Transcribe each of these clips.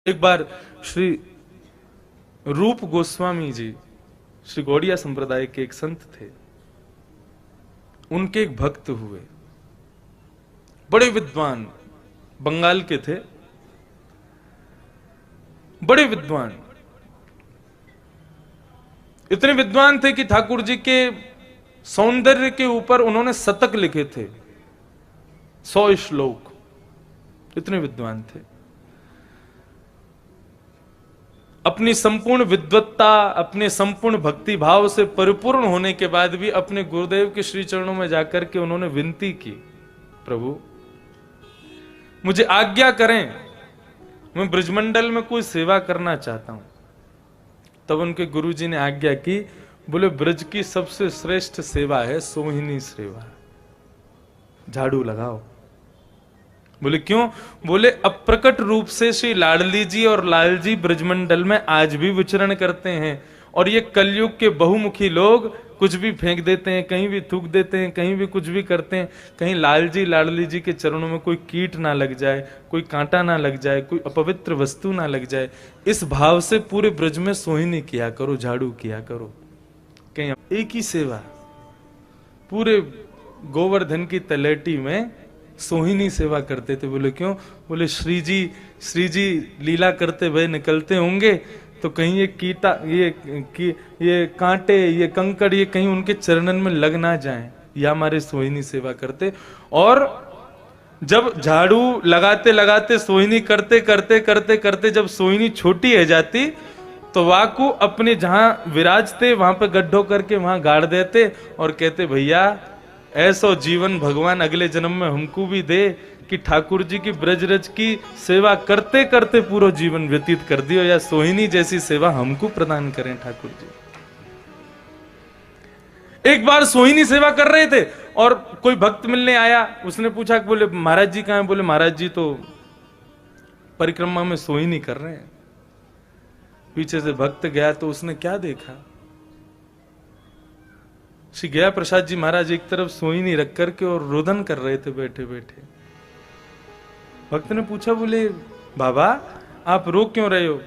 एक बार श्री रूप गोस्वामी जी श्री गौड़िया संप्रदाय के एक संत थे। उनके एक भक्त हुए, बड़े विद्वान, बंगाल के थे, बड़े विद्वान, इतने विद्वान थे कि ठाकुर जी के सौंदर्य के ऊपर उन्होंने शतक लिखे थे, 100 श्लोक, इतने विद्वान थे। अपनी संपूर्ण विद्वत्ता, अपने संपूर्ण भक्ति भाव से परिपूर्ण होने के बाद भी अपने गुरुदेव के श्री चरणों में जाकर के उन्होंने विनती की, प्रभु मुझे आज्ञा करें, मैं ब्रजमंडल में कोई सेवा करना चाहता हूं। तब उनके गुरुजी ने आज्ञा की, बोले ब्रज की सबसे श्रेष्ठ सेवा है सोहिनी सेवा, झाड़ू लगाओ। बोले क्यों? बोले अप्रकट रूप से श्री लाडली जी और लाल जी ब्रजमंडल में आज भी विचरण करते हैं, और ये कलयुग के बहुमुखी लोग कुछ भी फेंक देते हैं, कहीं भी थूक देते हैं, कहीं भी कुछ भी करते हैं, कहीं लाल जी लाडली जी के चरणों में कोई कीट ना लग जाए, कोई कांटा ना लग जाए, कोई अपवित्र वस्तु ना लग जाए। इस भाव से पूरे ब्रज में सोहिनी किया करो, झाड़ू किया करो। कहीं एक ही सेवा, पूरे गोवर्धन की तलेटी में सोहिनी सेवा करते थे। बोले क्यों? बोले श्री जी लीला करते हुए निकलते होंगे तो कहीं ये कीटा, ये कांटे, ये कंकड़, ये कहीं उनके चरणन में लग ना जाएं, या हमारे सोहिनी सेवा करते। और जब झाड़ू लगाते लगाते सोहिनी करते करते करते करते जब सोहिनी छोटी है जाती तो वाकू अपने जहां विराजते वहां पे गड्ढों करके वहां गाड़ देते और कहते भैया ऐसो जीवन भगवान अगले जन्म में हमको भी दे कि ठाकुर जी की ब्रजरज की सेवा करते करते पूरा जीवन व्यतीत कर दियो, या सोहिनी जैसी सेवा हमको प्रदान करें ठाकुर जी। एक बार सोहिनी सेवा कर रहे थे और कोई भक्त मिलने आया, उसने पूछा, बोले महाराज जी कहां हैं? बोले महाराज जी तो परिक्रमा में सोहिनी कर रहे हैं। पीछे से भक्त गया तो उसने क्या देखा, श्री गया प्रसाद जी महाराज एक तरफ सोहिनी रख करके और रुदन कर रहे थे बैठे बैठे। भक्त ने पूछा, बोले बाबा आप रो क्यों रहे हो?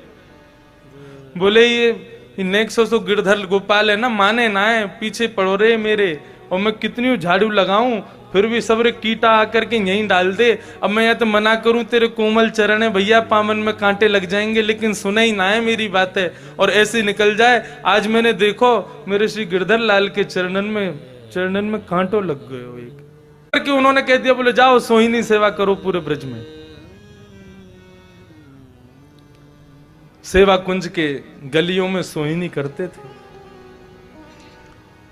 बोले ये नेक्सो सो गिरधर गोपाल है ना, माने ना है, पीछे पड़ो रहे मेरे, और मैं कितनी झाड़ू लगाऊं फिर भी सबरे कीटा आकर के यहीं डाल दे। अब मैं या तो मना करूं, तेरे कोमल चरण है भैया, पामन में कांटे लग जाएंगे, लेकिन सुना ही ना है मेरी बात है, और ऐसे निकल जाए। आज मैंने देखो मेरे श्री गिरधर लाल के चरणन में कांटों लग गए हो एक करके। उन्होंने कह दिया, बोले जाओ सोहिनी सेवा करो पूरे ब्रज में। सेवा कुंज के गलियों में सोहिनी करते थे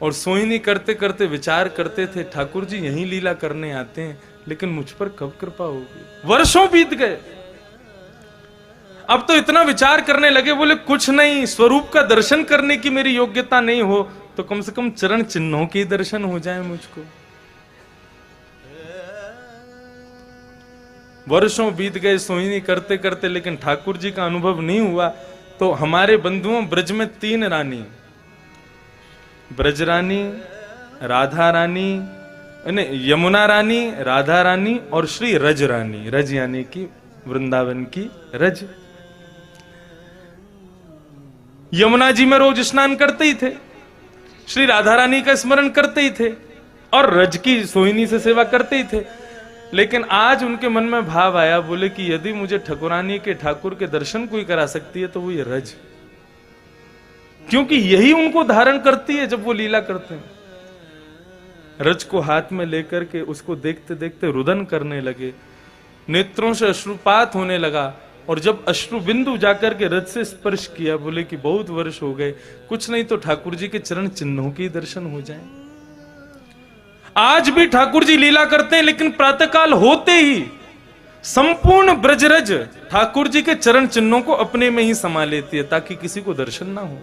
और सोहिनी करते करते विचार करते थे, ठाकुर जी यही लीला करने आते हैं, लेकिन मुझ पर कब कृपा होगी। वर्षों बीत गए, अब तो इतना विचार करने लगे, बोले कुछ नहीं, स्वरूप का दर्शन करने की मेरी योग्यता नहीं हो तो कम से कम चरण चिन्हों के दर्शन हो जाए मुझको। वर्षों बीत गए सोहिनी करते करते, लेकिन ठाकुर जी का अनुभव नहीं हुआ। तो हमारे बंधुओं, ब्रज में 3 रानी, ब्रज रानी, राधा रानी, यमुना रानी, राधा रानी और श्री रज रानी, रज यानी कि वृंदावन की रज। यमुना जी में रोज स्नान करते ही थे, श्री राधा रानी का स्मरण करते ही थे, और रज की सोहिनी से सेवा करते ही थे। लेकिन आज उनके मन में भाव आया, बोले कि यदि मुझे ठकुरानी के ठाकुर के दर्शन कोई करा सकती है तो वो ये रज, क्योंकि यही उनको धारण करती है जब वो लीला करते हैं। रज को हाथ में लेकर के उसको देखते देखते रुदन करने लगे, नेत्रों से अश्रुपात होने लगा, और जब अश्रु बिंदु जाकर के रज से स्पर्श किया, बोले कि बहुत वर्ष हो गए, कुछ नहीं तो ठाकुर जी के चरण चिन्हों के दर्शन हो जाएं। आज भी ठाकुर जी लीला करते हैं, लेकिन प्रातःकाल होते ही संपूर्ण ब्रजरज ठाकुर जी के चरण चिन्हों को अपने में ही समा लेती है, ताकि किसी को दर्शन ना हो।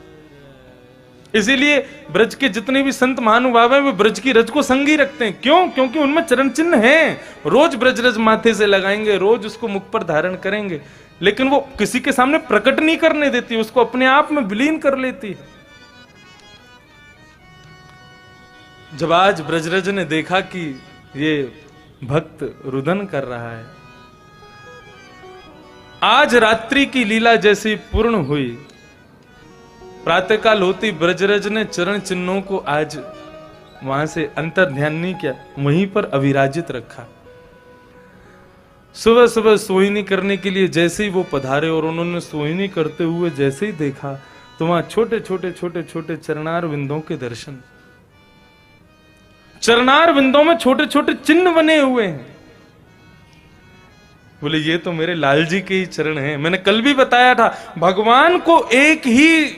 इसीलिए ब्रज के जितने भी संत महानुभाव हैं वे ब्रज की रज को संगी रखते हैं। क्यों? क्योंकि उनमें चरण चिन्ह हैं। रोज ब्रजरज माथे से लगाएंगे, रोज उसको मुख पर धारण करेंगे, लेकिन वो किसी के सामने प्रकट नहीं करने देती, उसको अपने आप में विलीन कर लेती है। जब आज ब्रजरज ने देखा कि ये भक्त रुदन कर रहा है, आज रात्रि की लीला जैसी पूर्ण हुई, प्रातःकाल होती ब्रजरज ने चरण चिन्हों को आज वहां से अंतर ध्यान नहीं किया, वहीं पर अविराजित रखा। सुबह सुबह सोहिनी करने के लिए जैसे ही वो पधारे और उन्होंने सोहिनी करते हुए जैसे ही देखा तो वहां छोटे छोटे छोटे छोटे चरणार विंदों के दर्शन, चरणार विंदों में छोटे छोटे चिन्ह बने हुए हैं। बोले ये तो मेरे लाल जी के ही चरण हैं। मैंने कल भी बताया था, भगवान को एक ही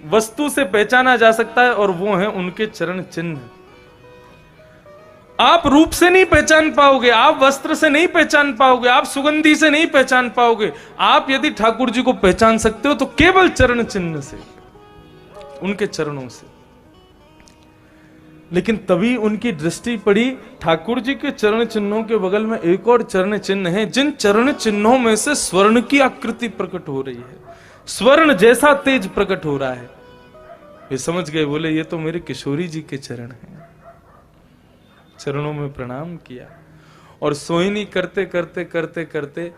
वस्तु से पहचाना जा सकता है और वो है उनके चरण चिन्ह। आप रूप से नहीं पहचान पाओगे, आप वस्त्र से नहीं पहचान पाओगे, आप सुगंधी से नहीं पहचान पाओगे। आप यदि ठाकुर जी को पहचान सकते हो तो केवल चरण चिन्ह से, उनके चरणों से। लेकिन तभी उनकी दृष्टि पड़ी, ठाकुर जी के चरण चिन्हों के बगल में एक और चरण चिन्ह है, जिन चरण चिन्हों में से स्वर्ण की आकृति प्रकट हो रही है, स्वर्ण जैसा तेज प्रकट हो रहा है। वे समझ गए, बोले ये तो मेरे किशोरी जी के चरण हैं। चरणों में प्रणाम किया और सोहिनी करते करते करते करते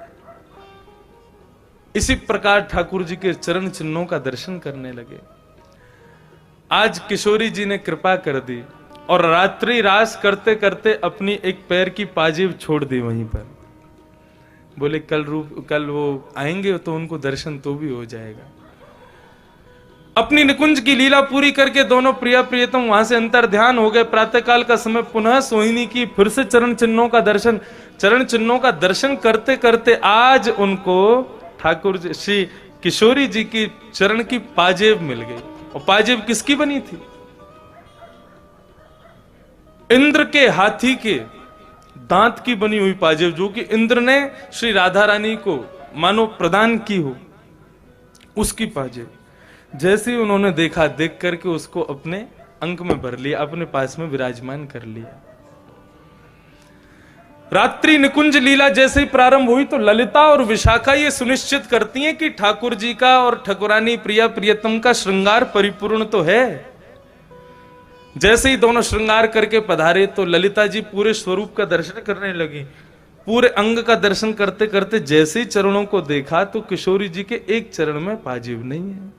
इसी प्रकार ठाकुर जी के चरण चिन्हों का दर्शन करने लगे। आज किशोरी जी ने कृपा कर दी और रात्रि रास करते करते अपनी एक पैर की पाजेब छोड़ दी वहीं पर। बोले कल वो आएंगे तो उनको दर्शन तो भी हो जाएगा। अपनी निकुंज की लीला पूरी करके दोनों प्रिया प्रियतम वहां से अंतर ध्यान हो गए। प्रातःकाल का समय पुनः सोहिनी की फिर से चरण चिन्हों का दर्शन करते करते आज उनको ठाकुर श्री किशोरी जी की चरण की पाजेब मिल गई। और पाजेब किसकी बनी थी? इंद्र के हाथी के दांत की बनी हुई पाजेब, जो कि इंद्र ने श्री राधा रानी को मानो प्रदान की हो, उसकी पाजेब। जैसे ही उन्होंने देखा, देख करके उसको अपने अंक में भर लिया, अपने पास में विराजमान कर लिया। रात्रि निकुंज लीला जैसे ही प्रारंभ हुई तो ललिता और विशाखा ये सुनिश्चित करती हैं कि ठाकुर जी का और ठाकुरानी प्रिया प्रियतम का श्रृंगार परिपूर्ण तो है। जैसे ही दोनों श्रृंगार करके पधारे तो ललिता जी पूरे स्वरूप का दर्शन करने लगी। पूरे अंग का दर्शन करते करते जैसे ही चरणों को देखा तो किशोरी जी के एक चरण में पाजेब नहीं है।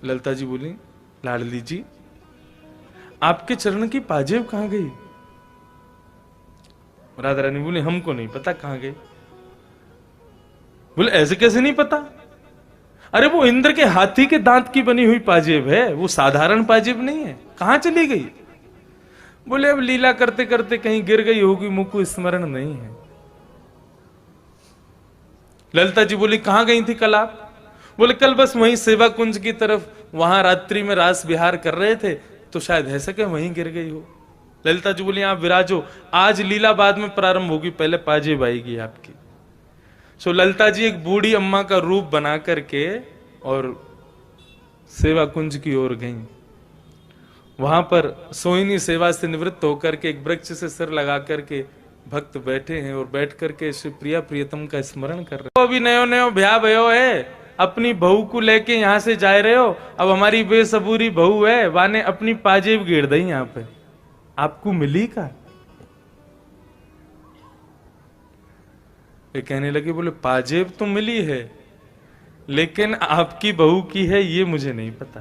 ललिता जी बोली, लाडली जी आपके चरण की पाजेब कहां गई? राधा रानी बोली, हमको नहीं पता कहां गई। बोले ऐसे कैसे नहीं पता? अरे वो इंद्र के हाथी के दांत की बनी हुई पाजेब है, वो साधारण पाजेब नहीं है, कहां चली गई? बोले अब लीला करते करते कहीं गिर गई होगी, मुझको स्मरण नहीं है। ललिता जी बोली, कहां गई थी कल आप? बोले कल बस वहीं सेवा कुंज की तरफ, वहां रात्रि में रास विहार कर रहे थे तो शायद है सके वहीं गिर गई हो। ललिता जी बोली, आप विराजो, आज लीला बाद में प्रारंभ होगी, पहले पाजेब आएगी आपकी। सो ललिता जी एक बूढ़ी अम्मा का रूप बना करके और सेवा कुंज की ओर गई। वहां पर सोहिनी सेवा से निवृत्त होकर के एक वृक्ष से सिर लगा करके भक्त बैठे हैं और बैठ करके श्री प्रिया प्रियतम का स्मरण कर रहे हैं। अभी नयो नयो ब्याह भयो है, अपनी बहू को लेके यहां से जा रहे हो, अब हमारी बेसबूरी बहू है, वाने अपनी पाजेब गिर दी यहां पे, आपको मिली का? वे कहने लगे, बोले पाजेब तो मिली है लेकिन आपकी बहू की है ये मुझे नहीं पता।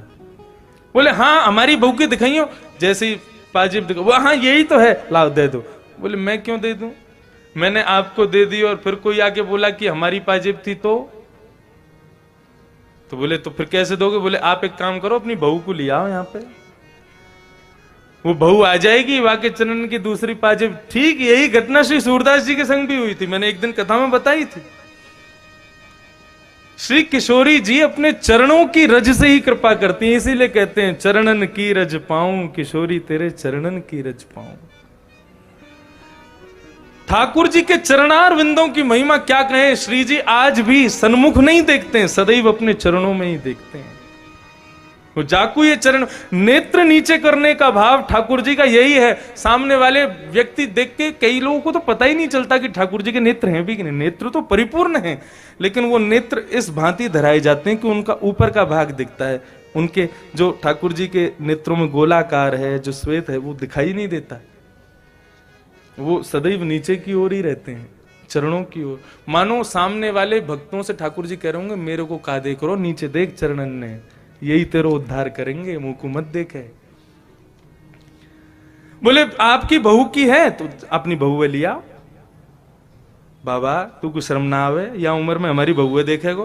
बोले हाँ हमारी बहू की दिखाइयो। जैसे ही पाजेब दिखा, वो हाँ यही तो है, लाओ दे दो। बोले मैं क्यों दे दूं, मैंने आपको दे दी और फिर कोई आके बोला कि हमारी पाजेब थी तो बोले तो फिर कैसे दोगे? बोले आप एक काम करो, अपनी बहू को ले आओ यहाँ पे, वो बहू आ जाएगी, वाके चरण की दूसरी पाजेब। ठीक यही घटना श्री सूरदास जी के संग भी हुई थी, मैंने एक दिन कथा में बताई थी। श्री किशोरी जी अपने चरणों की रज से ही कृपा करती हैं, इसीलिए कहते हैं चरणन की रज पाऊं, किशोरी तेरे चरणन की रज पाऊं। ठाकुर जी के चरणार विंदों की महिमा क्या कहें। श्री जी आज भी सन्मुख नहीं देखते हैं, सदैव अपने चरणों में ही देखते हैं। वो जाकू ये चरण, नेत्र नीचे करने का भाव ठाकुर जी का यही है। सामने वाले व्यक्ति देख के कई लोगों को तो पता ही नहीं चलता कि ठाकुर जी के नेत्र हैं भी कि नहीं। नेत्र तो परिपूर्ण हैं, लेकिन वो नेत्र इस भांति धराए जाते हैं कि उनका ऊपर का भाग दिखता है। उनके जो ठाकुर जी के नेत्रों में गोलाकार है, जो श्वेत है, वो दिखाई नहीं देता, वो सदैव नीचे की ओर ही रहते हैं। चरणों की ओर। मानो सामने वाले भक्तों से ठाकुर जी कह रहे होंगे मेरे को का देख रहो, नीचे देख चरणन ने, यही तेरा उद्धार करेंगे, मुंह को मत देखे। बोले आपकी बहू की है तो अपनी बहू लिया। बाबा तू कुछ शर्म ना आवे, या उम्र में हमारी बहुए देखेगो।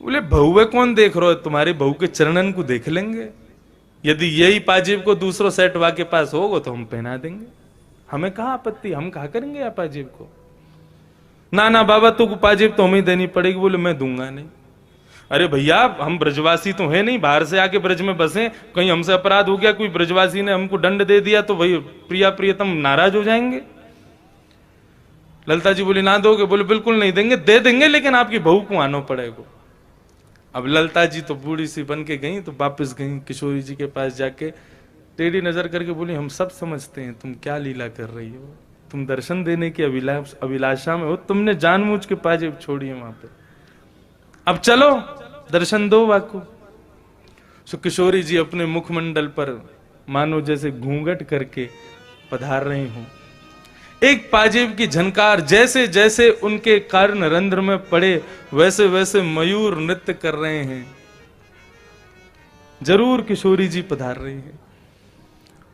बोले बहुए कौन देख रहे हो, तुम्हारी बहू के चरणन को देख लेंगे। यदि यही पाजेब को दूसरों सेट वा के पास होगा तो हम पहना देंगे, हमें कहा आपत्ति, हम कहा करेंगे आप पाजेब को। ना ना बाबा तू पाजेब तो हमें देनी पड़ेगी। बोले मैं दूंगा नहीं। अरे भैया हम ब्रजवासी तो है नहीं, बाहर से आके ब्रज में बसे, कहीं हमसे अपराध हो गया, कोई ब्रजवासी ने हमको दंड दे दिया तो भाई प्रिया प्रियतम नाराज हो जाएंगे। ललता जी बोली ना दोगे। बोले बिल्कुल नहीं देंगे, दे देंगे लेकिन आपकी बहू को आना पड़ेगा। अब ललता जी तो बूढ़ी सी बन के गई, तो वापस गई किशोरी जी के पास जाके टेढ़ी नजर करके बोली हम सब समझते हैं तुम क्या लीला कर रही हो, तुम दर्शन देने की अभिलाषा में हो, तुमने जानबूझ के पाजेब छोड़ी है वहां पे, अब चलो दर्शन दो वाकु। सो किशोरी जी अपने मुखमंडल पर मानो जैसे घूंघट करके पधार रही हूं। एक पाजेब की झनकार जैसे जैसे उनके कर्ण रंध्र में पड़े वैसे वैसे मयूर नृत्य कर रहे हैं। जरूर किशोरी जी पधार रही है।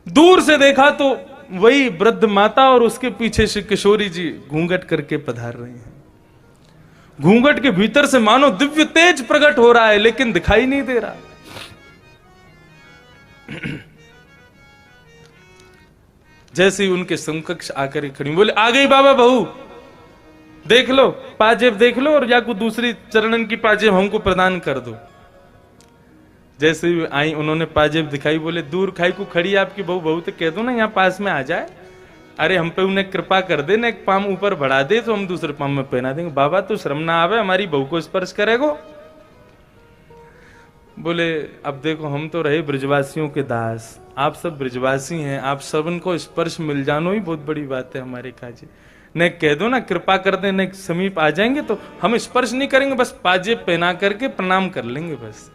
दूर से देखा तो वही वृद्ध माता और उसके पीछे से किशोरी जी घूंघट करके पधार रही हैं। घूंघट के भीतर से मानो दिव्य तेज प्रकट हो रहा है लेकिन दिखाई नहीं दे रहा। जैसे ही उनके समकक्ष आकर खड़ी, बोले आ गई बाबा बहू, देख लो पाजेब देख लो और या को दूसरी चरणन की पाजेब हमको प्रदान कर दो। जैसे ही आई उन्होंने पाजेब दिखाई, बोले दूर खाई को खड़ी आपकी बहू, बहू तो कह दो ना यहाँ पास में आ जाए। अरे हम पे उन्हें कृपा कर दे ना, एक पाम ऊपर बढ़ा दे तो हम दूसरे पाम में पहना देंगे। बाबा तो शर्म ना आवे, हमारी बहू को स्पर्श करेगो। बोले अब देखो हम तो रहे ब्रजवासियों के दास, आप सब ब्रजवासी हैं, आप सबन को स्पर्श मिल जानो ही बहुत बड़ी बात है हमारे काजी। न कह दो ना कृपा कर दे, न समीप आ जाएंगे तो हम स्पर्श नहीं करेंगे, बस पाजेब पहना करके प्रणाम कर लेंगे बस।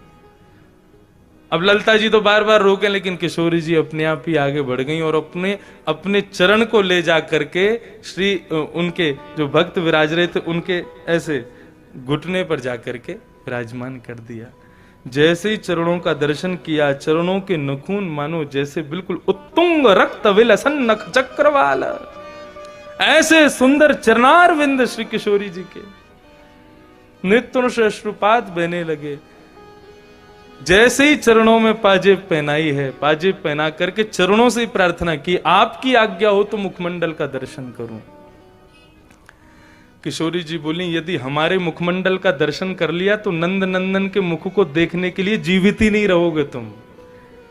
अब ललता जी तो बार बार रोके लेकिन किशोरी जी अपने आप ही आगे बढ़ गई और अपने अपने चरण को ले जा करके श्री उनके जो भक्त विराज रहे थे उनके ऐसे घुटने पर जाकर के विराजमान कर दिया। जैसे ही चरणों का दर्शन किया, चरणों के नखून मानो जैसे बिल्कुल उत्तुंग रक्त विलसन नख चक्रवाल, ऐसे सुंदर चरणार विंद श्री किशोरी जी के नेत्रों से अश्रुपात बहने लगे। जैसे ही चरणों में पाजेब पहनाई है, पाजेब पहना करके चरणों से ही प्रार्थना की आपकी आज्ञा हो तो मुखमंडल का दर्शन करूं। किशोरी जी बोली यदि हमारे मुखमंडल का दर्शन कर लिया तो नंद नंदन के मुख को देखने के लिए जीवित ही नहीं रहोगे तुम,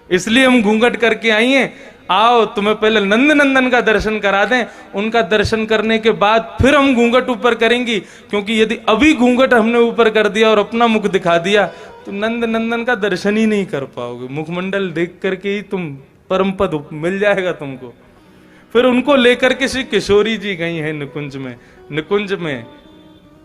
इसलिए हम घूंघट करके आई हैं। आओ तुम्हें पहले नंद नंदन का दर्शन करा दें, उनका दर्शन करने के बाद फिर हम घूंघट ऊपर करेंगी, क्योंकि यदि अभी घूंघट हमने ऊपर कर दिया और अपना मुख दिखा दिया तो नंद नंदन का दर्शन ही नहीं कर पाओगे। मुखमंडल देख करके ही तुम परम पद मिल जाएगा तुमको। फिर उनको लेकर के श्री किशोरी जी गई हैं निकुंज में। निकुंज में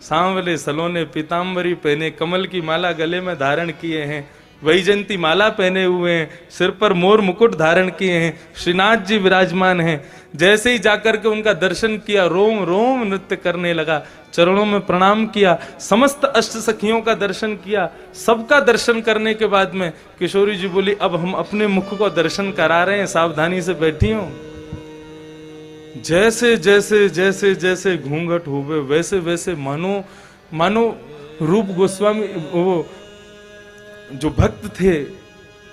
सांवले सलोने पीताम्बरी पहने, कमल की माला गले में धारण किए हैं, वैजंती माला पहने हुए हैं, सिर पर मोर मुकुट धारण किए हैं, श्रीनाथ जी विराजमान हैं। जैसे ही जाकर के उनका दर्शन किया रोम रोम नृत्य करने लगा, चरणों में प्रणाम किया, समस्त अष्ट सखियों का दर्शन किया। सबका दर्शन करने के बाद में किशोरी जी बोली अब हम अपने मुख को दर्शन करा रहे हैं, सावधानी से बैठी हूं। जैसे जैसे जैसे जैसे घूंघट हुए वैसे वैसे मानो मानो रूप गोस्वामी वो जो भक्त थे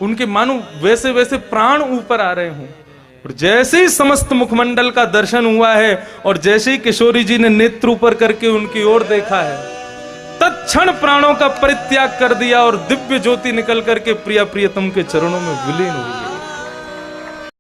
उनके मानो वैसे वैसे प्राण ऊपर आ रहे हों। और जैसे ही समस्त मुखमंडल का दर्शन हुआ है और जैसे ही किशोरी जी ने नेत्र ऊपर करके उनकी ओर देखा है, तत्क्षण प्राणों का परित्याग कर दिया और दिव्य ज्योति निकल करके प्रिया प्रियतम के चरणों में विलीन हो गई।